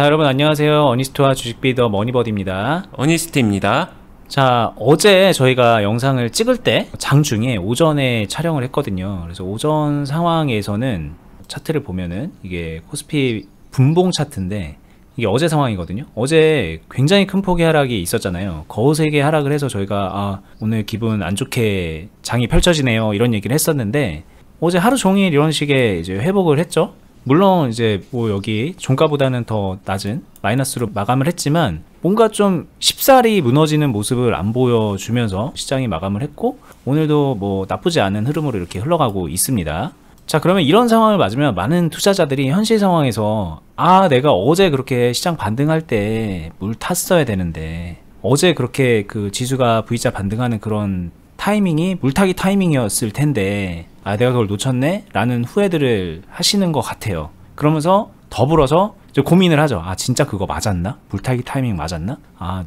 자, 여러분 안녕하세요. 어니스트와 주식비더 머니버디입니다. 어니스트입니다. 자, 어제 저희가 영상을 찍을 때 장중에 오전에 촬영을 했거든요. 그래서 오전 상황에서는 차트를 보면은 이게 코스피 분봉 차트인데 이게 어제 상황이거든요. 어제 굉장히 큰 폭의 하락이 있었잖아요. 거세게 하락을 해서 저희가 오늘 기분 안 좋게 장이 펼쳐지네요, 이런 얘기를 했었는데 어제 하루 종일 이런 식의 이제 회복을 했죠. 물론 이제 뭐 여기 종가보다는 더 낮은 마이너스로 마감을 했지만 뭔가 좀 쉽사리 무너지는 모습을 안 보여주면서 시장이 마감을 했고, 오늘도 뭐 나쁘지 않은 흐름으로 이렇게 흘러가고 있습니다. 자, 그러면 이런 상황을 맞으면 많은 투자자들이 현실 상황에서 내가 어제 그렇게 시장 반등할 때 물 탔어야 되는데, 어제 그렇게 그 지수가 V자 반등하는 그런 타이밍이 물타기 타이밍이었을 텐데 내가 그걸 놓쳤네? 라는 후회들을 하시는 것 같아요. 그러면서 더불어서 이제 고민을 하죠. 진짜 그거 맞았나? 물타기 타이밍 맞았나?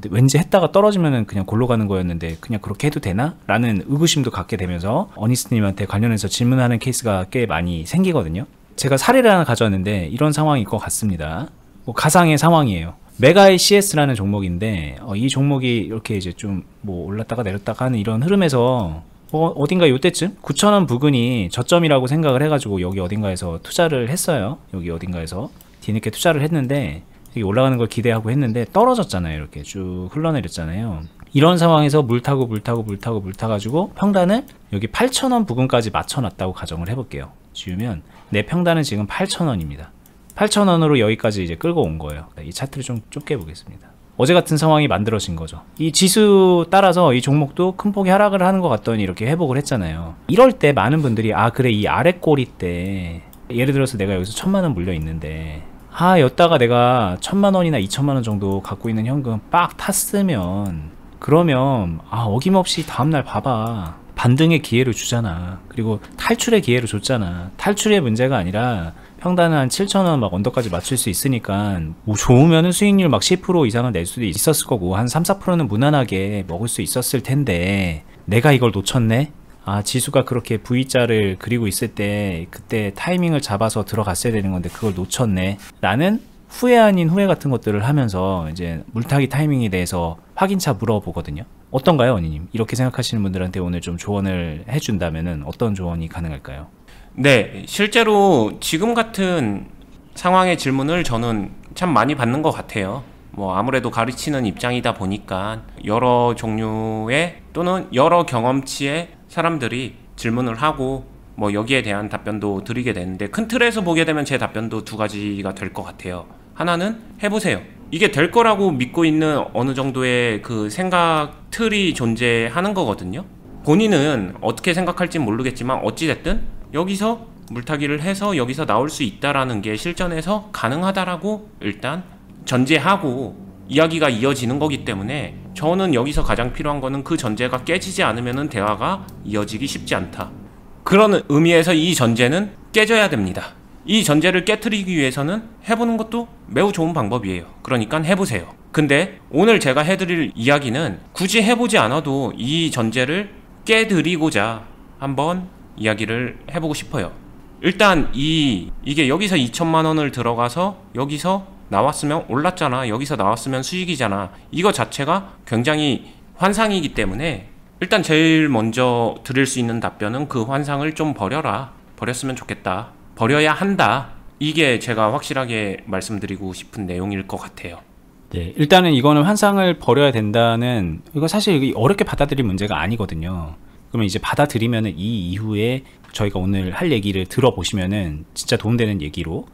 왠지 했다가 떨어지면은 그냥 골로 가는 거였는데 그냥 그렇게 해도 되나? 라는 의구심도 갖게 되면서 어니스트님한테 관련해서 질문하는 케이스가 꽤 많이 생기거든요. 제가 사례를 하나 가져왔는데 이런 상황일 것 같습니다. 뭐 가상의 상황이에요. 메가이 CS라는 종목인데 이 종목이 이렇게 이제 좀 뭐 올랐다가 내렸다가 하는 이런 흐름에서 어딘가 요때쯤 9,000원 부근이 저점이라고 생각을 해가지고 여기 어딘가에서 투자를 했어요. 여기 어딘가에서 뒤늦게 투자를 했는데 여기 올라가는 걸 기대하고 했는데 떨어졌잖아요. 이렇게 쭉 흘러내렸잖아요. 이런 상황에서 물 타가지고 평단을 여기 8,000원 부근까지 맞춰놨다고 가정을 해볼게요. 지우면 내 평단은 지금 8,000원입니다. 8,000원으로 여기까지 이제 끌고 온 거예요. 이 차트를 좀 좁게 보겠습니다. 어제 같은 상황이 만들어진 거죠. 이 지수 따라서 이 종목도 큰 폭의 하락을 하는 것 같더니 이렇게 회복을 했잖아요. 이럴 때 많은 분들이 그래, 이 아래 꼬리 때 예를 들어서 내가 여기서 1,000만원 물려 있는데 여기다가 내가 1,000만원이나 2,000만원 정도 갖고 있는 현금 빡 탔으면, 그러면 어김없이 다음날 봐봐, 반등의 기회를 주잖아. 그리고 탈출의 기회를 줬잖아. 탈출의 문제가 아니라 평단은 한 7,000원 막 언더까지 맞출 수 있으니까 뭐 좋으면은 수익률 막 10% 이상은 낼 수도 있었을 거고 한 3-4%는 무난하게 먹을 수 있었을 텐데 내가 이걸 놓쳤네? 지수가 그렇게 V자를 그리고 있을 때 그때 타이밍을 잡아서 들어갔어야 되는 건데 그걸 놓쳤네 라는 후회 아닌 후회 같은 것들을 하면서 이제 물타기 타이밍에 대해서 확인차 물어보거든요. 어떤가요, 언니님? 이렇게 생각하시는 분들한테 오늘 좀 조언을 해준다면은 어떤 조언이 가능할까요? 네, 실제로 지금 같은 상황의 질문을 저는 참 많이 받는 것 같아요. 뭐 아무래도 가르치는 입장이다 보니까 여러 종류의 또는 여러 경험치의 사람들이 질문을 하고 뭐 여기에 대한 답변도 드리게 되는데, 큰 틀에서 보게 되면 제 답변도 두 가지가 될 것 같아요. 하나는 해보세요. 이게 될 거라고 믿고 있는 어느 정도의 그 생각 틀이 존재하는 거거든요. 본인은 어떻게 생각할지 모르겠지만 어찌됐든 여기서 물타기를 해서 여기서 나올 수 있다라는 게 실전에서 가능하다라고 일단 전제하고 이야기가 이어지는 거기 때문에 저는 여기서 가장 필요한 거는 그 전제가 깨지지 않으면 대화가 이어지기 쉽지 않다. 그런 의미에서 이 전제는 깨져야 됩니다. 이 전제를 깨트리기 위해서는 해보는 것도 매우 좋은 방법이에요. 그러니까 해보세요. 근데 오늘 제가 해드릴 이야기는 굳이 해보지 않아도 이 전제를 깨드리고자 한번 이야기를 해보고 싶어요. 일단 이게 여기서 2천만 원을 들어가서 여기서 나왔으면 올랐잖아, 여기서 나왔으면 수익이잖아, 이거 자체가 굉장히 환상이기 때문에 일단 제일 먼저 드릴 수 있는 답변은 그 환상을 좀 버렸으면 좋겠다, 버려야 한다. 이게 제가 확실하게 말씀드리고 싶은 내용일 것 같아요. 네, 일단은 이거는 환상을 버려야 된다는, 이거 사실 어렵게 받아들일 문제가 아니거든요. 그러면 이제 받아들이면은 이 이후에 저희가 오늘 할 얘기를 들어보시면은 진짜 도움되는 얘기로,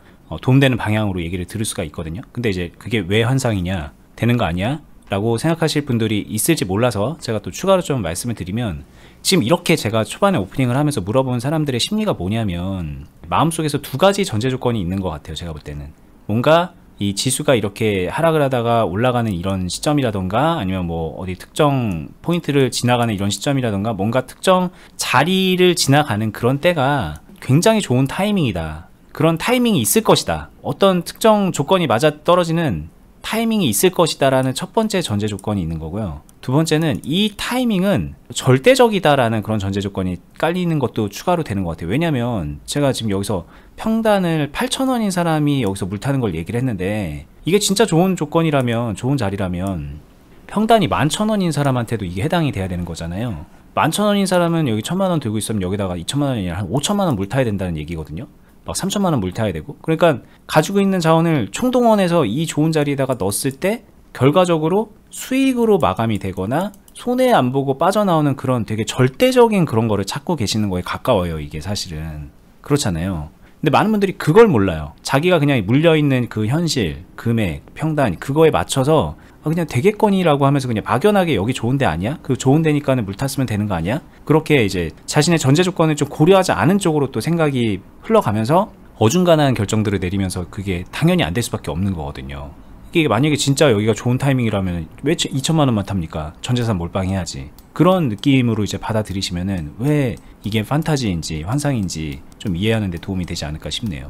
도움되는 방향으로 얘기를 들을 수가 있거든요. 근데 이제 그게 왜 환상이냐, 되는 거 아니야? 라고 생각하실 분들이 있을지 몰라서 제가 또 추가로 좀 말씀을 드리면, 지금 이렇게 제가 초반에 오프닝을 하면서 물어본 사람들의 심리가 뭐냐면 마음속에서 두 가지 전제 조건이 있는 것 같아요. 제가 볼 때는 뭔가 이 지수가 이렇게 하락을 하다가 올라가는 이런 시점이라던가 아니면 뭐 어디 특정 포인트를 지나가는 이런 시점이라던가 뭔가 특정 자리를 지나가는 그런 때가 굉장히 좋은 타이밍이다, 그런 타이밍이 있을 것이다, 어떤 특정 조건이 맞아떨어지는 타이밍이 있을 것이다 라는 첫 번째 전제 조건이 있는 거고요. 두 번째는 이 타이밍은 절대적이다 라는 그런 전제 조건이 깔리는 것도 추가로 되는 것 같아요. 왜냐면 제가 지금 여기서 평단을 8,000원인 사람이 여기서 물 타는 걸 얘기를 했는데 이게 진짜 좋은 조건이라면, 좋은 자리라면 평단이 11,000원인 사람한테도 이게 해당이 돼야 되는 거잖아요. 11,000원인 사람은 여기 1,000만원 들고 있으면 여기다가 2,000만원이 아니라 한 5,000만원 물 타야 된다는 얘기거든요. 막 3,000만원 물 타야 되고. 그러니까 가지고 있는 자원을 총동원해서 이 좋은 자리에다가 넣었을 때 결과적으로 수익으로 마감이 되거나 손해 안 보고 빠져나오는 그런 되게 절대적인 그런 거를 찾고 계시는 거에 가까워요. 이게 사실은. 그렇잖아요. 근데 많은 분들이 그걸 몰라요. 자기가 그냥 물려있는 그 현실, 금액, 평단 그거에 맞춰서 그냥 되겠거니라고 하면서 그냥 막연하게 여기 좋은 데 아니야? 그 좋은 데니까는 물 탔으면 되는 거 아니야? 그렇게 이제 자신의 전제 조건을 좀 고려하지 않은 쪽으로 또 생각이 흘러가면서 어중간한 결정들을 내리면서 그게 당연히 안 될 수밖에 없는 거거든요. 이게 만약에 진짜 여기가 좋은 타이밍이라면 왜 2,000만원만 탑니까? 전재산 몰빵해야지. 그런 느낌으로 이제 받아들이시면은 왜 이게 판타지인지 환상인지 좀 이해하는 데 도움이 되지 않을까 싶네요.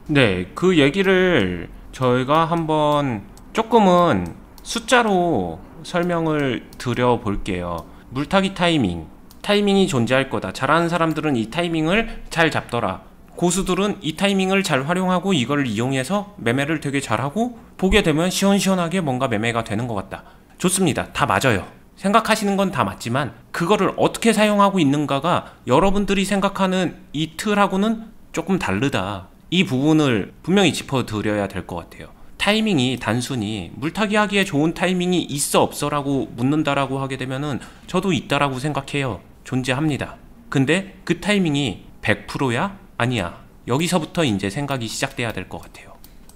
네, 그 얘기를 저희가 한번 조금은 숫자로 설명을 드려 볼게요. 물타기 타이밍이 존재할 거다. 잘하는 사람들은 이 타이밍을 잘 잡더라. 고수들은 이 타이밍을 잘 활용하고 이걸 이용해서 매매를 되게 잘하고 보게 되면 시원시원하게 뭔가 매매가 되는 것 같다. 좋습니다. 다 맞아요. 생각하시는 건 다 맞지만 그거를 어떻게 사용하고 있는가가 여러분들이 생각하는 이 틀하고는 조금 다르다. 이 부분을 분명히 짚어드려야 될 것 같아요. 타이밍이 단순히 물타기 하기에 좋은 타이밍이 있어 없어라고 묻는다라고 하게 되면은 저도 있다라고 생각해요. 존재합니다. 근데 그 타이밍이 100%야? 아니야. 여기서부터 이제 생각이 시작돼야 될 것 같아요.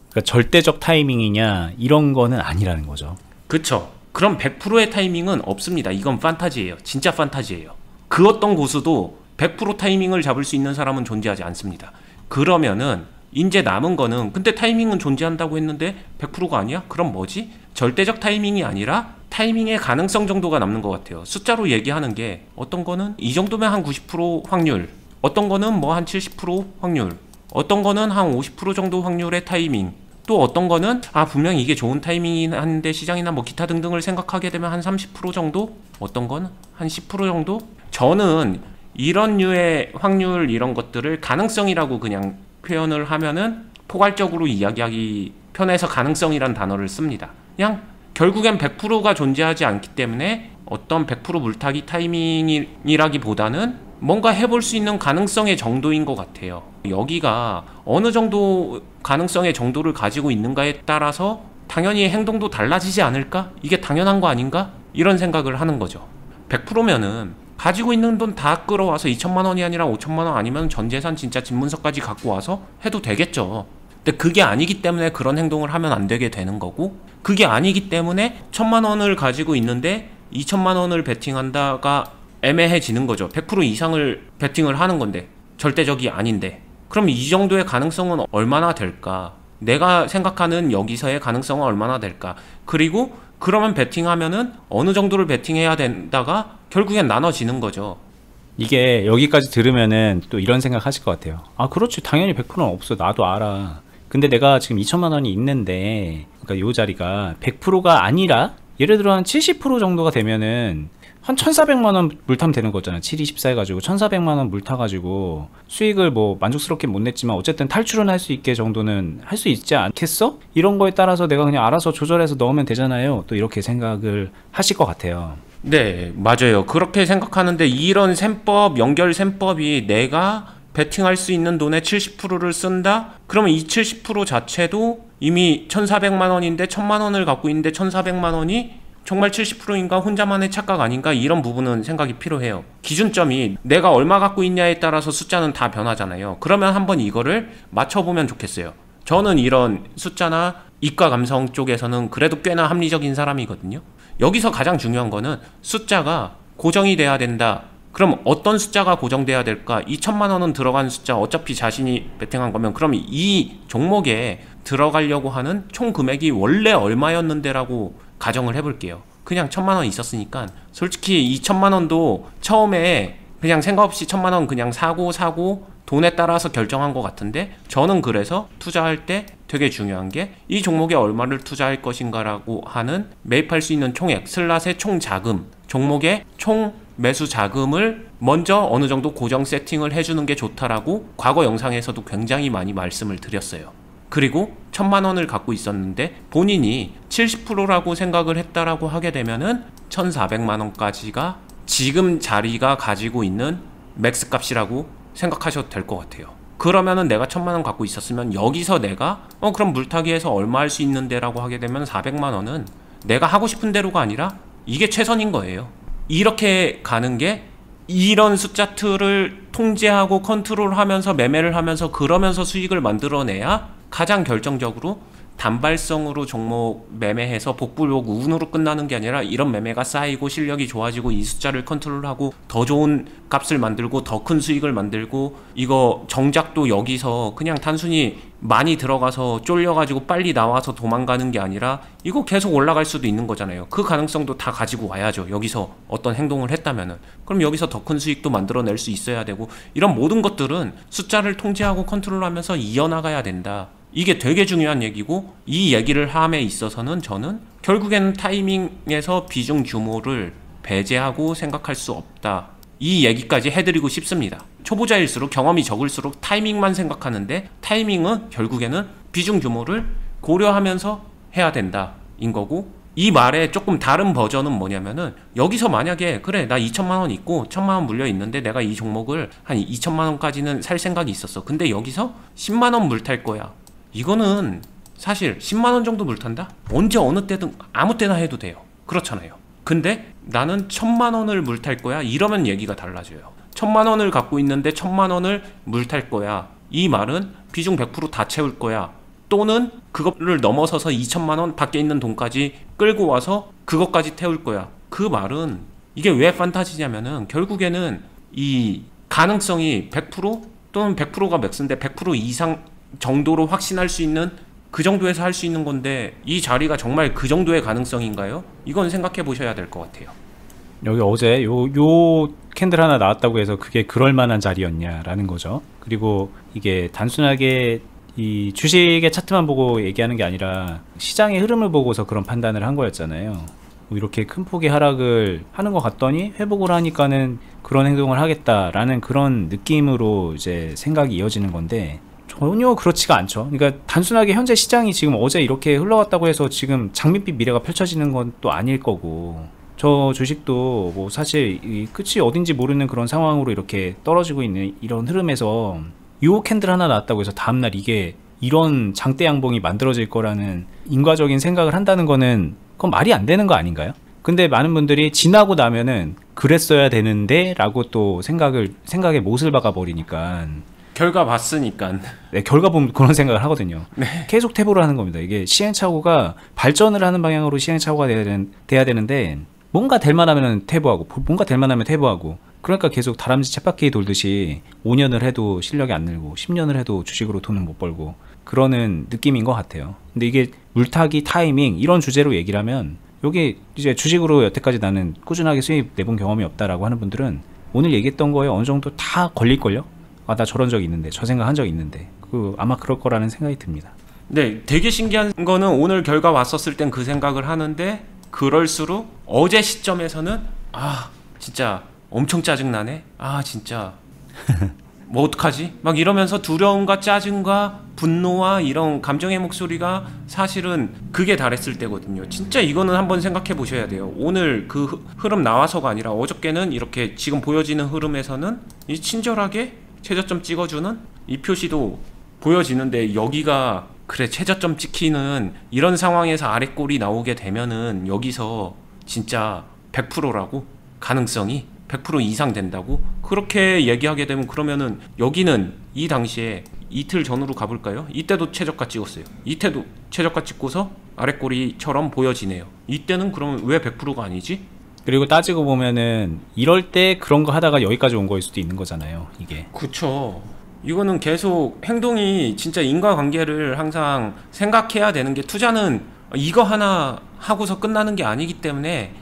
그러니까 절대적 타이밍이냐 이런 거는 아니라는 거죠. 그쵸. 그럼 100%의 타이밍은 없습니다. 이건 판타지예요. 진짜 판타지예요. 그 어떤 고수도 100% 타이밍을 잡을 수 있는 사람은 존재하지 않습니다. 그러면은 이제 남은 거는 근데 타이밍은 존재한다고 했는데 100%가 아니야? 그럼 뭐지? 절대적 타이밍이 아니라 타이밍의 가능성 정도가 남는 것 같아요. 숫자로 얘기하는 게 어떤 거는 이 정도면 한 90% 확률, 어떤 거는 뭐 한 70% 확률, 어떤 거는 한 50% 정도 확률의 타이밍, 또 어떤 거는 분명히 이게 좋은 타이밍이긴 한데 시장이나 뭐 기타 등등을 생각하게 되면 한 30% 정도, 어떤 건 한 10% 정도. 저는 이런 류의 확률 이런 것들을 가능성이라고 그냥 표현을 하면은 포괄적으로 이야기하기 편해서 가능성이란 단어를 씁니다. 그냥 결국엔 100%가 존재하지 않기 때문에 어떤 100% 물타기 타이밍이라기보다는 뭔가 해볼 수 있는 가능성의 정도인 것 같아요. 여기가 어느 정도 가능성의 정도를 가지고 있는가에 따라서 당연히 행동도 달라지지 않을까? 이게 당연한 거 아닌가? 이런 생각을 하는 거죠. 100%면은 가지고 있는 돈 다 끌어와서 2천만 원이 아니라 5천만 원 아니면 전 재산 진짜 집문서까지 갖고 와서 해도 되겠죠. 근데 그게 아니기 때문에 그런 행동을 하면 안 되게 되는 거고, 그게 아니기 때문에 1천만 원을 가지고 있는데 2천만 원을 베팅한다가 애매해지는 거죠. 100% 이상을 베팅을 하는 건데 절대적이 아닌데 그럼 이 정도의 가능성은 얼마나 될까? 내가 생각하는 여기서의 가능성은 얼마나 될까? 그리고 그러면 베팅하면은 어느 정도를 베팅해야 된다가 결국엔 나눠지는 거죠. 이게 여기까지 들으면은 또 이런 생각 하실 것 같아요. 그렇지. 당연히 100%는 없어. 나도 알아. 근데 내가 지금 2천만 원이 있는데, 그러니까 요 자리가 100%가 아니라 예를 들어 한 70% 정도가 되면은 한 1,400만 원 물 타면 되는 거잖아. 7,2,14 해가지고 1,400만 원 물 타가지고 수익을 뭐 만족스럽게 못 냈지만 어쨌든 탈출은 할 수 있게 정도는 할 수 있지 않겠어? 이런 거에 따라서 내가 그냥 알아서 조절해서 넣으면 되잖아요. 또 이렇게 생각을 하실 것 같아요. 네, 맞아요. 그렇게 생각하는데 이런 셈법, 연결 셈법이 내가 베팅할 수 있는 돈의 70%를 쓴다? 그러면 이 70% 자체도 이미 1,400만 원인데 1,000만 원을 갖고 있는데 1,400만 원이 정말 70%인가 혼자만의 착각 아닌가? 이런 부분은 생각이 필요해요. 기준점이 내가 얼마 갖고 있냐에 따라서 숫자는 다 변하잖아요. 그러면 한번 이거를 맞춰보면 좋겠어요. 저는 이런 숫자나 이과 감성 쪽에서는 그래도 꽤나 합리적인 사람이거든요. 여기서 가장 중요한 거는 숫자가 고정이 돼야 된다. 그럼 어떤 숫자가 고정돼야 될까? 2천만 원은 들어간 숫자, 어차피 자신이 베팅한 거면 그럼 이 종목에 들어가려고 하는 총 금액이 원래 얼마였는데라고 가정을 해볼게요. 그냥 1,000만 원 있었으니까 솔직히 2천만 원도 처음에 그냥 생각 없이 1,000만 원 그냥 사고 돈에 따라서 결정한 것 같은데, 저는 그래서 투자할 때 되게 중요한 게 이 종목에 얼마를 투자할 것인가라고 하는 매입할 수 있는 총액 슬롯의 총 자금, 종목의 총 매수 자금을 먼저 어느 정도 고정 세팅을 해주는 게 좋다라고 과거 영상에서도 굉장히 많이 말씀을 드렸어요. 그리고 1000만 원을 갖고 있었는데 본인이 70%라고 생각을 했다라고 하게 되면은 1400만 원까지가 지금 자리가 가지고 있는 맥스 값이라고 생각하셔도 될 것 같아요. 그러면은 내가 1000만 원 갖고 있었으면 여기서 내가 그럼 물타기에서 얼마 할 수 있는데 라고 하게 되면 400만 원은 내가 하고 싶은 대로가 아니라 이게 최선인 거예요. 이렇게 가는 게 이런 숫자 틀을 통제하고 컨트롤하면서 매매를 하면서 그러면서 수익을 만들어내야 가장 결정적으로 단발성으로 종목 매매해서 복불복 운으로 끝나는 게 아니라 이런 매매가 쌓이고 실력이 좋아지고 이 숫자를 컨트롤하고 더 좋은 값을 만들고 더 큰 수익을 만들고 이거 정작도 여기서 그냥 단순히 많이 들어가서 쫄려가지고 빨리 나와서 도망가는 게 아니라 이거 계속 올라갈 수도 있는 거잖아요. 그 가능성도 다 가지고 와야죠. 여기서 어떤 행동을 했다면은. 그럼 여기서 더 큰 수익도 만들어낼 수 있어야 되고 이런 모든 것들은 숫자를 통제하고 컨트롤하면서 이어나가야 된다. 이게 되게 중요한 얘기고 이 얘기를 함에 있어서는 저는 결국에는 타이밍에서 비중 규모를 배제하고 생각할 수 없다. 이 얘기까지 해드리고 싶습니다. 초보자일수록 경험이 적을수록 타이밍만 생각하는데 타이밍은 결국에는 비중 규모를 고려하면서 해야 된다 인 거고 이 말의 조금 다른 버전은 뭐냐면은 여기서 만약에 그래 나 2천만 원 있고 1000만 원 물려 있는데 내가 이 종목을 한 2천만 원까지는 살 생각이 있었어. 근데 여기서 10만 원 물 탈 거야. 이거는 사실 10만원 정도 물탄다? 언제 어느 때든 아무 때나 해도 돼요. 그렇잖아요. 근데 나는 1000만원을 물탈 거야? 이러면 얘기가 달라져요. 1000만원을 갖고 있는데 1000만원을 물탈 거야. 이 말은 비중 100% 다 채울 거야. 또는 그거를 넘어서서 2천만원 밖에 있는 돈까지 끌고 와서 그것까지 태울 거야. 그 말은 이게 왜 판타지냐면은 결국에는 이 가능성이 100% 또는 100%가 맥스인데 100% 이상 정도로 확신할 수 있는 그 정도에서 할 수 있는 건데 이 자리가 정말 그 정도의 가능성인가요? 이건 생각해 보셔야 될 것 같아요. 여기 어제 요 캔들 하나 나왔다고 해서 그게 그럴 만한 자리였냐라는 거죠. 그리고 이게 단순하게 이 주식의 차트만 보고 얘기하는 게 아니라 시장의 흐름을 보고서 그런 판단을 한 거였잖아요. 뭐 이렇게 큰 폭의 하락을 하는 것 같더니 회복을 하니까는 그런 행동을 하겠다라는 그런 느낌으로 이제 생각이 이어지는 건데 전혀 그렇지가 않죠. 그러니까 단순하게 현재 시장이 지금 어제 이렇게 흘러갔다고 해서 지금 장밋빛 미래가 펼쳐지는 건 또 아닐 거고 저 주식도 뭐 사실 이 끝이 어딘지 모르는 그런 상황으로 이렇게 떨어지고 있는 이런 흐름에서 요 캔들 하나 나왔다고 해서 다음날 이게 이런 장대 양봉이 만들어질 거라는 인과적인 생각을 한다는 거는 그건 말이 안 되는 거 아닌가요? 근데 많은 분들이 지나고 나면은 그랬어야 되는데 라고 또 생각에 못을 박아 버리니까 결과 봤으니까. 네, 결과 보면 그런 생각을 하거든요. 네. 계속 태보를 하는 겁니다. 이게 시행착오가 발전을 하는 방향으로 시행착오가 돼야 되는데 뭔가 될 만하면 태보하고 뭔가 될 만하면 태보하고 그러니까 계속 다람쥐 쳇바퀴 돌듯이 5년을 해도 실력이 안 늘고 10년을 해도 주식으로 돈을 못 벌고 그러는 느낌인 것 같아요. 근데 이게 물타기 타이밍 이런 주제로 얘기를 하면 여기 이제 주식으로 여태까지 나는 꾸준하게 수익 내본 경험이 없다라고 하는 분들은 오늘 얘기했던 거에 어느 정도 다 걸릴걸요? 아, 나 저런 적이 있는데 저 생각 한 적 있는데 아마 그럴 거라는 생각이 듭니다. 네, 되게 신기한 거는 오늘 결과 왔었을 땐 그 생각을 하는데 그럴수록 어제 시점에서는 아 진짜 엄청 짜증나네. 아 진짜 뭐 어떡하지? 막 이러면서 두려움과 짜증과 분노와 이런 감정의 목소리가 사실은 극에 달했을 때거든요. 진짜 이거는 한번 생각해 보셔야 돼요. 오늘 그 흐름 나와서가 아니라 어저께는 이렇게 지금 보여지는 흐름에서는 이 친절하게 최저점 찍어주는 이 표시도 보여지는데 여기가 그래 최저점 찍히는 이런 상황에서 아래 꼴이 나오게 되면은 여기서 진짜 100%라고 가능성이 100% 이상 된다고 그렇게 얘기하게 되면 그러면은 여기는 이 당시에 이틀 전으로 가볼까요? 이때도 최저가 찍었어요. 이때도 최저가 찍고서 아래 꼴이처럼 보여지네요. 이때는 그러면 왜 100%가 아니지? 그리고 따지고 보면은 이럴 때 그런 거 하다가 여기까지 온 거일 수도 있는 거잖아요. 이게. 그쵸. 이거는 계속 행동이 진짜 인과관계를 항상 생각해야 되는 게 투자는 이거 하나 하고서 끝나는 게 아니기 때문에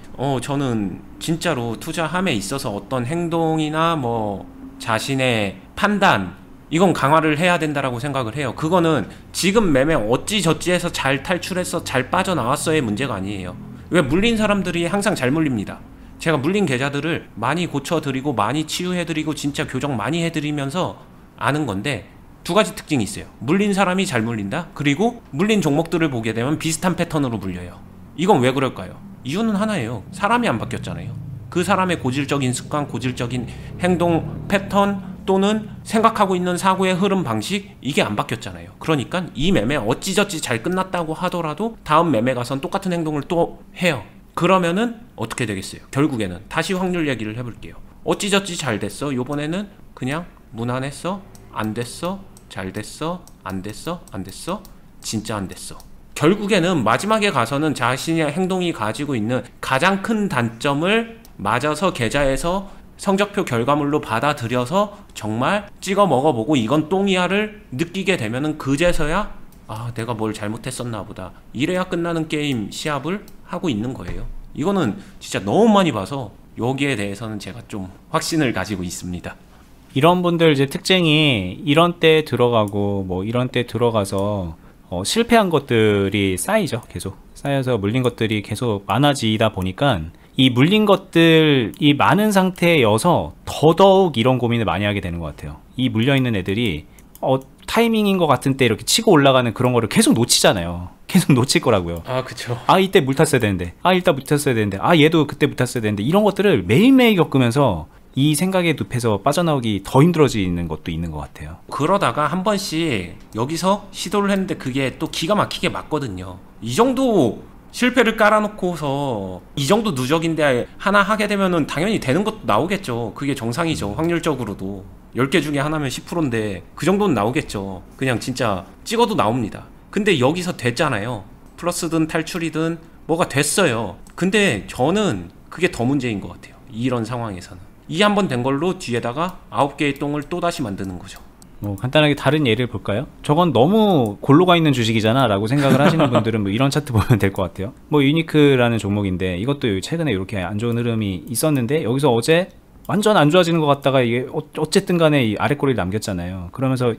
저는 진짜로 투자함에 있어서 어떤 행동이나 뭐 자신의 판단 이건 강화를 해야 된다라고 생각을 해요. 그거는 지금 매매 어찌저찌 해서 잘 탈출해서 잘 빠져나왔어의 문제가 아니에요. 왜 물린 사람들이 항상 잘 물립니다. 제가 물린 계좌들을 많이 고쳐드리고 많이 치유해드리고 진짜 교정 많이 해드리면서 아는 건데 두 가지 특징이 있어요. 물린 사람이 잘 물린다. 그리고 물린 종목들을 보게 되면 비슷한 패턴으로 물려요. 이건 왜 그럴까요? 이유는 하나예요. 사람이 안 바뀌었잖아요. 그 사람의 고질적인 습관, 고질적인 행동 패턴 또는 생각하고 있는 사고의 흐름 방식, 이게 안 바뀌었잖아요. 그러니까 이 매매 어찌저찌 잘 끝났다고 하더라도 다음 매매 가선 똑같은 행동을 또 해요. 그러면은 어떻게 되겠어요? 결국에는 다시 확률 얘기를 해볼게요. 어찌저찌 잘 됐어. 요번에는 그냥 무난했어. 안 됐어. 잘 됐어. 안 됐어. 안 됐어. 진짜 안 됐어. 결국에는 마지막에 가서는 자신의 행동이 가지고 있는 가장 큰 단점을 맞아서 계좌에서 성적표 결과물로 받아들여서 정말 찍어 먹어보고 이건 똥이야를 느끼게 되면은 그제서야 아, 내가 뭘 잘못했었나 보다. 이래야 끝나는 게임 시합을 하고 있는 거예요. 이거는 진짜 너무 많이 봐서 여기에 대해서는 제가 좀 확신을 가지고 있습니다. 이런 분들 이제 특징이 이런 때 들어가고 뭐 이런 때 들어가서 실패한 것들이 쌓이죠. 계속 쌓여서 물린 것들이 계속 많아지다 보니까 이 물린 것들이 많은 상태여서 더더욱 이런 고민을 많이 하게 되는 것 같아요. 이 물려있는 애들이 타이밍인 것 같은 때 이렇게 치고 올라가는 그런 거를 계속 놓치잖아요. 계속 놓칠 거라고요. 아, 그쵸. 아, 이때 물 탔어야 되는데, 아, 이때 물 탔어야 되는데, 아, 얘도 그때 물 탔어야 되는데, 이런 것들을 매일매일 겪으면서 이 생각의 늪에서 빠져나오기 더 힘들어지는 것도 있는 것 같아요. 그러다가 한 번씩 여기서 시도를 했는데 그게 또 기가 막히게 맞거든요. 이 정도 실패를 깔아놓고서 이 정도 누적인데 하나 하게 되면은 당연히 되는 것도 나오겠죠. 그게 정상이죠. 확률적으로도 10개 중에 하나면 10%인데 그 정도는 나오겠죠. 그냥 진짜 찍어도 나옵니다. 근데 여기서 됐잖아요. 플러스든 탈출이든 뭐가 됐어요. 근데 저는 그게 더 문제인 것 같아요. 이런 상황에서는 이 한 번 된 걸로 뒤에다가 9개의 똥을 또다시 만드는 거죠. 뭐 간단하게 다른 예를 볼까요? 저건 너무 골로 가 있는 주식이잖아 라고 생각을 하시는 분들은 뭐 이런 차트 보면 될 것 같아요. 뭐 유니크라는 종목인데 이것도 최근에 이렇게 안 좋은 흐름이 있었는데 여기서 어제 완전 안 좋아지는 것 같다가 이게 어쨌든 간에 이 아래 꼬리를 남겼잖아요. 그러면서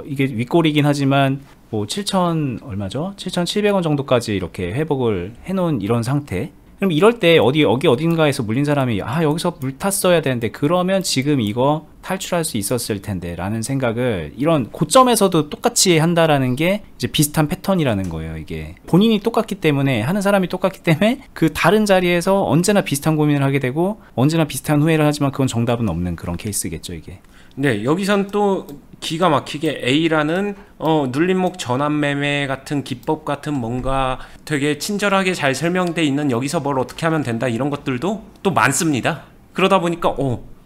이게 윗꼬리긴 하지만 뭐 7천 얼마죠? 7,700원 정도까지 이렇게 회복을 해놓은 이런 상태. 그럼 이럴 때 여기 어딘가에서 물린 사람이 아, 여기서 물 탔어야 되는데 그러면 지금 이거 탈출할 수 있었을 텐데 라는 생각을 이런 고점에서도 똑같이 한다라는 게 이제 비슷한 패턴이라는 거예요. 이게 본인이 똑같기 때문에 하는 사람이 똑같기 때문에 그 다른 자리에서 언제나 비슷한 고민을 하게 되고 언제나 비슷한 후회를 하지만 그건 정답은 없는 그런 케이스겠죠. 이게. 네, 여기선 또 기가 막히게 A라는 눌림목 전환 매매 같은 기법 같은 뭔가 되게 친절하게 잘 설명돼 있는 여기서 뭘 어떻게 하면 된다 이런 것들도 또 많습니다. 그러다 보니까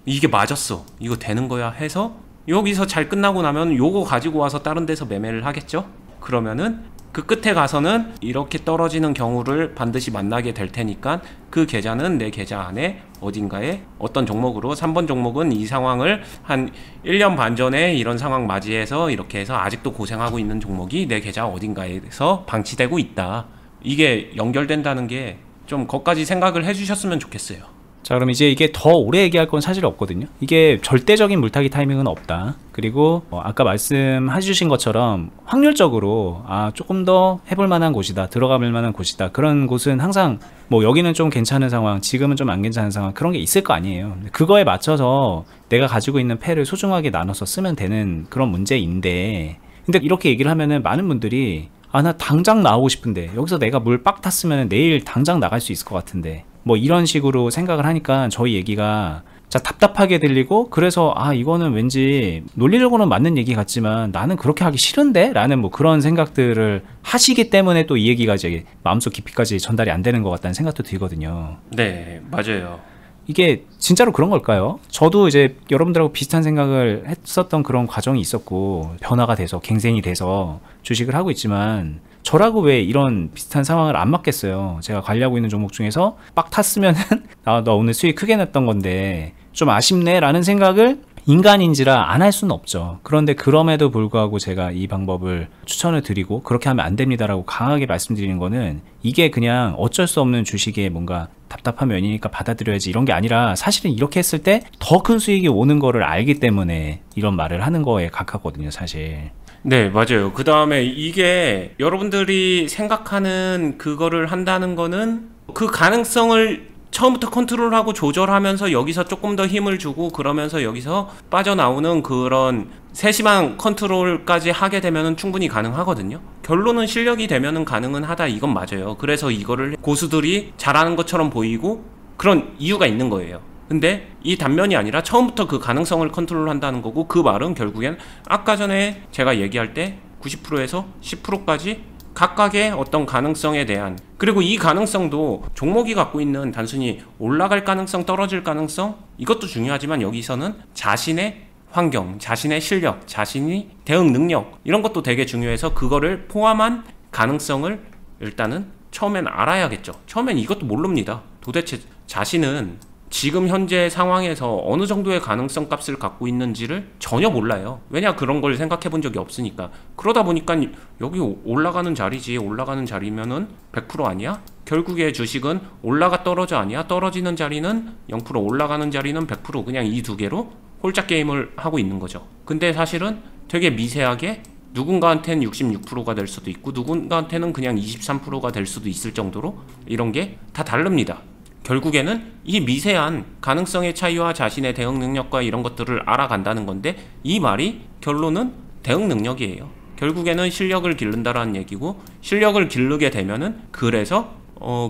이게 맞았어, 이거 되는 거야 해서 여기서 잘 끝나고 나면 요거 가지고 와서 다른 데서 매매를 하겠죠. 그러면은 그 끝에 가서는 이렇게 떨어지는 경우를 반드시 만나게 될 테니까 그 계좌는 내 계좌 안에 어딘가에 어떤 종목으로 3번 종목은 이 상황을 한 1년 반 전에 이런 상황 맞이해서 이렇게 해서 아직도 고생하고 있는 종목이 내 계좌 어딘가에서 방치되고 있다. 이게 연결된다는 게 좀 거기까지 생각을 해주셨으면 좋겠어요. 자, 그럼 이제 이게 더 오래 얘기할 건 사실 없거든요. 이게 절대적인 물타기 타이밍은 없다. 그리고 아까 말씀해 주신 것처럼 확률적으로 조금 더 해볼 만한 곳이다, 들어가 볼 만한 곳이다, 그런 곳은 항상 뭐 여기는 좀 괜찮은 상황, 지금은 좀 안 괜찮은 상황, 그런 게 있을 거 아니에요. 그거에 맞춰서 내가 가지고 있는 패를 소중하게 나눠서 쓰면 되는 그런 문제인데, 근데 이렇게 얘기를 하면은 많은 분들이 나 당장 나오고 싶은데 여기서 내가 물 빡 탔으면 내일 당장 나갈 수 있을 것 같은데 뭐 이런 식으로 생각을 하니까 저희 얘기가 답답하게 들리고, 그래서 이거는 왠지 논리적으로는 맞는 얘기 같지만 나는 그렇게 하기 싫은데? 라는 뭐 그런 생각들을 하시기 때문에 또 이 얘기가 이제 마음속 깊이까지 전달이 안 되는 것 같다는 생각도 들거든요. 네, 맞아요. 이게 진짜로 그런 걸까요? 저도 이제 여러분들하고 비슷한 생각을 했었던 그런 과정이 있었고 변화가 돼서 갱생이 돼서 주식을 하고 있지만 저라고 왜 이런 비슷한 상황을 안 맞겠어요. 제가 관리하고 있는 종목 중에서 빡 탔으면은 나 오늘 수익 크게 냈던 건데 좀 아쉽네 라는 생각을 인간인지라 안 할 수는 없죠. 그런데 그럼에도 불구하고 제가 이 방법을 추천을 드리고 그렇게 하면 안 됩니다라고 강하게 말씀드리는 거는 이게 그냥 어쩔 수 없는 주식의 뭔가 답답한 면이니까 받아들여야지 이런 게 아니라 사실은 이렇게 했을 때 더 큰 수익이 오는 거를 알기 때문에 이런 말을 하는 거에 가깝거든요, 사실. 네, 맞아요. 그 다음에 이게 여러분들이 생각하는 그거를 한다는 거는 그 가능성을 처음부터 컨트롤하고 조절하면서 여기서 조금 더 힘을 주고 그러면서 여기서 빠져나오는 그런 세심한 컨트롤까지 하게 되면은 충분히 가능하거든요. 결론은 실력이 되면은 가능은 하다, 이건 맞아요. 그래서 이거를 고수들이 잘하는 것처럼 보이고 그런 이유가 있는 거예요. 근데 이 단면이 아니라 처음부터 그 가능성을 컨트롤한다는 거고, 그 말은 결국엔 아까 전에 제가 얘기할 때 90%에서 10%까지 각각의 어떤 가능성에 대한, 그리고 이 가능성도 종목이 갖고 있는 단순히 올라갈 가능성, 떨어질 가능성, 이것도 중요하지만 여기서는 자신의 환경, 자신의 실력, 자신이 대응 능력, 이런 것도 되게 중요해서 그거를 포함한 가능성을 일단은 처음엔 알아야겠죠. 처음엔 이것도 모릅니다. 도대체 자신은 지금 현재 상황에서 어느 정도의 가능성 값을 갖고 있는지를 전혀 몰라요. 왜냐, 그런 걸 생각해 본 적이 없으니까. 그러다 보니까 여기 올라가는 자리지, 올라가는 자리면은 100% 아니야? 결국에 주식은 올라가 떨어져 아니야? 떨어지는 자리는 0%, 올라가는 자리는 100%, 그냥 이 두 개로 홀짝 게임을 하고 있는 거죠. 근데 사실은 되게 미세하게 누군가한테는 66%가 될 수도 있고 누군가한테는 그냥 23%가 될 수도 있을 정도로 이런 게 다 다릅니다. 결국에는 이 미세한 가능성의 차이와 자신의 대응 능력과 이런 것들을 알아간다는 건데, 이 말이 결론은 대응 능력이에요. 결국에는 실력을 기른다라는 얘기고, 실력을 기르게 되면은 그래서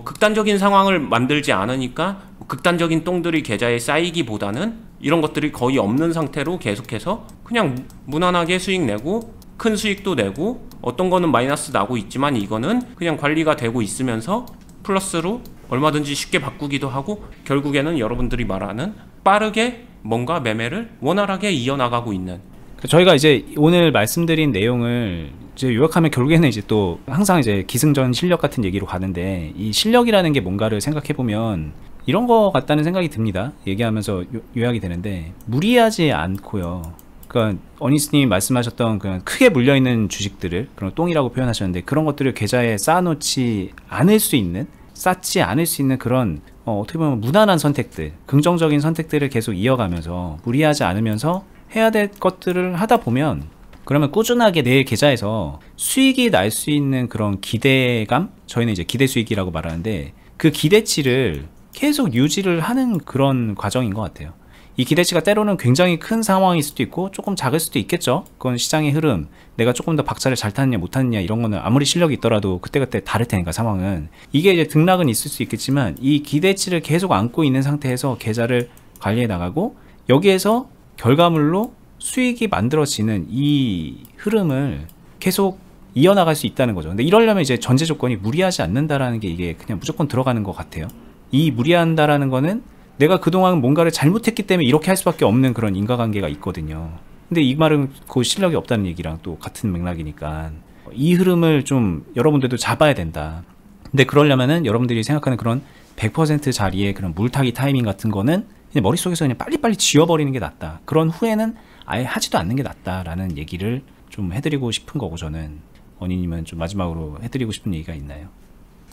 극단적인 상황을 만들지 않으니까 극단적인 똥들이 계좌에 쌓이기보다는 이런 것들이 거의 없는 상태로 계속해서 그냥 무난하게 수익 내고 큰 수익도 내고, 어떤 거는 마이너스 나고 있지만 이거는 그냥 관리가 되고 있으면서 플러스로 얼마든지 쉽게 바꾸기도 하고, 결국에는 여러분들이 말하는 빠르게 뭔가 매매를 원활하게 이어나가고 있는, 저희가 이제 오늘 말씀드린 내용을 이제 요약하면 결국에는 이제 또 항상 이제 기승전 실력 같은 얘기로 가는데, 이 실력이라는 게 뭔가를 생각해 보면 이런 거 같다는 생각이 듭니다. 얘기하면서 요약이 되는데, 무리하지 않고요. 그러니까 어니스님이 말씀하셨던 그런 크게 물려있는 주식들을 그런 똥이라고 표현하셨는데, 그런 것들을 계좌에 쌓아놓지 않을 수 있는, 쌓지 않을 수 있는 그런 어떻게 보면 무난한 선택들, 긍정적인 선택들을 계속 이어가면서 무리하지 않으면서 해야 될 것들을 하다 보면, 그러면 꾸준하게 내 계좌에서 수익이 날 수 있는 그런 기대감, 저희는 이제 기대 수익이라고 말하는데, 그 기대치를 계속 유지를 하는 그런 과정인 것 같아요. 이 기대치가 때로는 굉장히 큰 상황일 수도 있고 조금 작을 수도 있겠죠. 그건 시장의 흐름, 내가 조금 더 박자를 잘 타느냐 못 타느냐, 이런 거는 아무리 실력이 있더라도 그때그때 다를 테니까 상황은. 이게 이제 등락은 있을 수 있겠지만, 이 기대치를 계속 안고 있는 상태에서 계좌를 관리해 나가고, 여기에서 결과물로 수익이 만들어지는 이 흐름을 계속 이어나갈 수 있다는 거죠. 근데 이러려면 이제 전제 조건이 무리하지 않는다라는 게 이게 그냥 무조건 들어가는 것 같아요. 이 무리한다라는 거는 내가 그동안 뭔가를 잘못했기 때문에 이렇게 할 수밖에 없는 그런 인과관계가 있거든요. 근데 이 말은 그 실력이 없다는 얘기랑 또 같은 맥락이니까 이 흐름을 좀 여러분들도 잡아야 된다. 근데 그러려면은 여러분들이 생각하는 그런 100% 자리의 그런 물타기 타이밍 같은 거는 그냥 머릿속에서 그냥 빨리빨리 지워버리는 게 낫다. 그런 후에는 아예 하지도 않는 게 낫다라는 얘기를 좀 해드리고 싶은 거고, 저는. 원희님은 좀 마지막으로 해드리고 싶은 얘기가 있나요?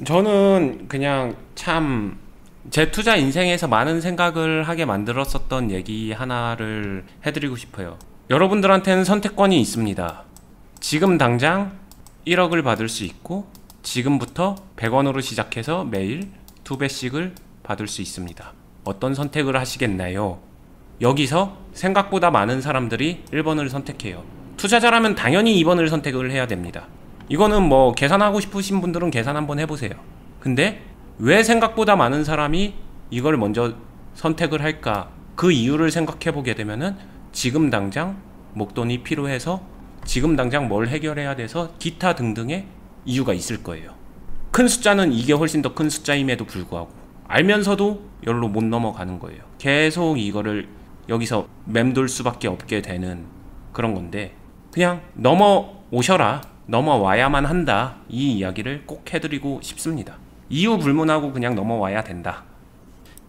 저는 그냥 참 제 투자 인생에서 많은 생각을 하게 만들었었던 얘기 하나를 해드리고 싶어요. 여러분들한테는 선택권이 있습니다. 지금 당장 1억을 받을 수 있고, 지금부터 100원으로 시작해서 매일 2배씩을 받을 수 있습니다. 어떤 선택을 하시겠나요? 여기서 생각보다 많은 사람들이 1번을 선택해요. 투자자라면 당연히 2번을 선택을 해야 됩니다. 이거는 뭐 계산하고 싶으신 분들은 계산 한번 해보세요. 근데 왜 생각보다 많은 사람이 이걸 먼저 선택을 할까? 그 이유를 생각해 보게 되면은 지금 당장 목돈이 필요해서, 지금 당장 뭘 해결해야 돼서, 기타 등등의 이유가 있을 거예요. 큰 숫자는 이게 훨씬 더 큰 숫자임에도 불구하고 알면서도 여기로 못 넘어가는 거예요. 계속 이거를 여기서 맴돌 수밖에 없게 되는 그런 건데, 그냥 넘어오셔라, 넘어와야만 한다, 이 이야기를 꼭 해드리고 싶습니다. 이유 불문하고 그냥 넘어와야 된다.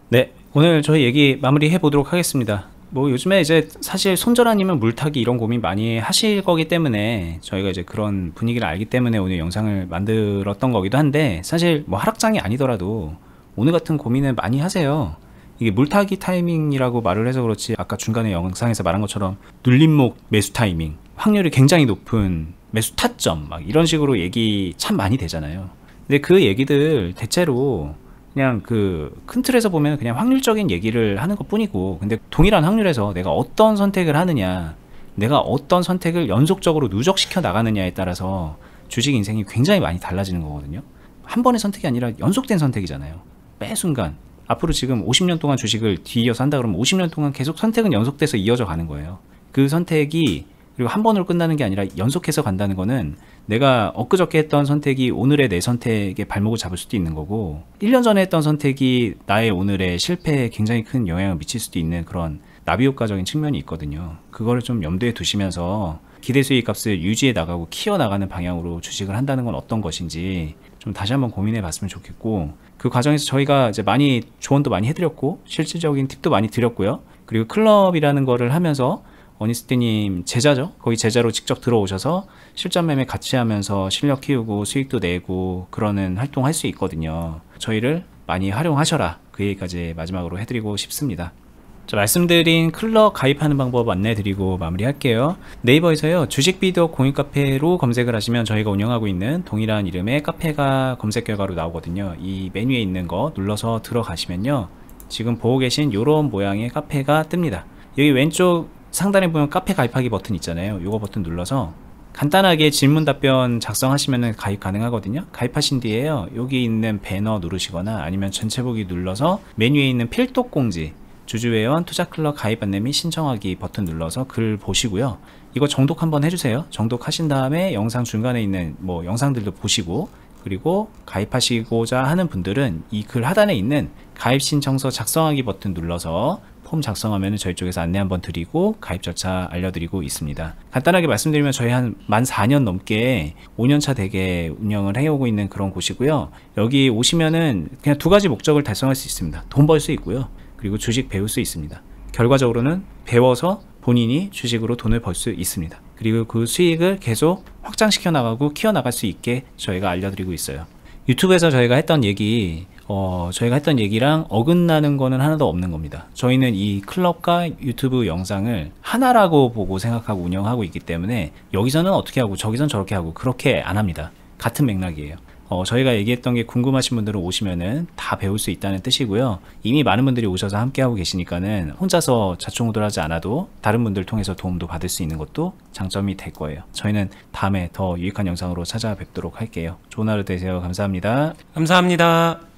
네, 오늘 저희 얘기 마무리해 보도록 하겠습니다. 뭐 요즘에 이제 사실 손절아님은 물타기 이런 고민 많이 하실 거기 때문에 저희가 이제 그런 분위기를 알기 때문에 오늘 영상을 만들었던 거기도 한데, 사실 뭐 하락장이 아니더라도 오늘 같은 고민을 많이 하세요. 이게 물타기 타이밍이라고 말을 해서 그렇지, 아까 중간에 영상에서 말한 것처럼 눌림목 매수 타이밍, 확률이 굉장히 높은 매수 타점, 막 이런 식으로 얘기 참 많이 되잖아요. 근데 그 얘기들 대체로 그냥 그 큰 틀에서 보면 그냥 확률적인 얘기를 하는 것 뿐이고, 근데 동일한 확률에서 내가 어떤 선택을 하느냐, 내가 어떤 선택을 연속적으로 누적시켜 나가느냐에 따라서 주식 인생이 굉장히 많이 달라지는 거거든요. 한 번의 선택이 아니라 연속된 선택이잖아요. 매 순간. 앞으로 지금 50년 동안 주식을 뒤이어서 한다 그러면 50년 동안 계속 선택은 연속돼서 이어져 가는 거예요. 그 선택이 그리고 한 번으로 끝나는 게 아니라 연속해서 간다는 거는 내가 엊그저께 했던 선택이 오늘의 내 선택에 발목을 잡을 수도 있는 거고, 1년 전에 했던 선택이 나의 오늘의 실패에 굉장히 큰 영향을 미칠 수도 있는 그런 나비효과적인 측면이 있거든요. 그거를 좀 염두에 두시면서 기대 수익 값을 유지해 나가고 키워 나가는 방향으로 주식을 한다는 건 어떤 것인지 좀 다시 한번 고민해 봤으면 좋겠고, 그 과정에서 저희가 이제 많이 조언도 많이 해드렸고 실질적인 팁도 많이 드렸고요. 그리고 클럽이라는 거를 하면서 어니스티님 제자죠. 거기 제자로 직접 들어오셔서 실전 매매 같이 하면서 실력 키우고 수익도 내고 그러는 활동 할 수 있거든요. 저희를 많이 활용하셔라, 그 얘기까지 마지막으로 해드리고 싶습니다. 자, 말씀드린 클럽 가입하는 방법 안내드리고 마무리할게요. 네이버에서요, 주식 비디오 공유 카페로 검색을 하시면 저희가 운영하고 있는 동일한 이름의 카페가 검색 결과로 나오거든요. 이 메뉴에 있는 거 눌러서 들어가시면요, 지금 보고 계신 이런 모양의 카페가 뜹니다. 여기 왼쪽 상단에 보면 카페 가입하기 버튼 있잖아요. 이거 버튼 눌러서 간단하게 질문 답변 작성하시면 가입 가능하거든요. 가입하신 뒤에요, 여기 있는 배너 누르시거나 아니면 전체 보기 눌러서 메뉴에 있는 필독 공지 주주회원 투자클럽 가입 안내 및 신청하기 버튼 눌러서 글 보시고요. 이거 정독 한번 해주세요. 정독하신 다음에 영상 중간에 있는 뭐 영상들도 보시고, 그리고 가입하시고자 하는 분들은 이 글 하단에 있는 가입 신청서 작성하기 버튼 눌러서 폼 작성하면 저희 쪽에서 안내 한번 드리고 가입 절차 알려드리고 있습니다. 간단하게 말씀드리면 저희 한 만 4년 넘게 5년차 되게 운영을 해오고 있는 그런 곳이고요. 여기 오시면은 그냥 두 가지 목적을 달성할 수 있습니다. 돈 벌 수 있고요, 그리고 주식 배울 수 있습니다. 결과적으로는 배워서 본인이 주식으로 돈을 벌 수 있습니다. 그리고 그 수익을 계속 확장시켜 나가고 키워 나갈 수 있게 저희가 알려드리고 있어요. 유튜브에서 저희가 했던 얘기랑 어긋나는 거는 하나도 없는 겁니다. 저희는 이 클럽과 유튜브 영상을 하나라고 보고 생각하고 운영하고 있기 때문에 여기서는 어떻게 하고 저기선 저렇게 하고 그렇게 안 합니다. 같은 맥락이에요. 저희가 얘기했던 게 궁금하신 분들은 오시면은 다 배울 수 있다는 뜻이고요. 이미 많은 분들이 오셔서 함께 하고 계시니까는 혼자서 자충우돌하지 않아도 다른 분들 통해서 도움도 받을 수 있는 것도 장점이 될 거예요. 저희는 다음에 더 유익한 영상으로 찾아뵙도록 할게요. 좋은 하루 되세요. 감사합니다. 감사합니다.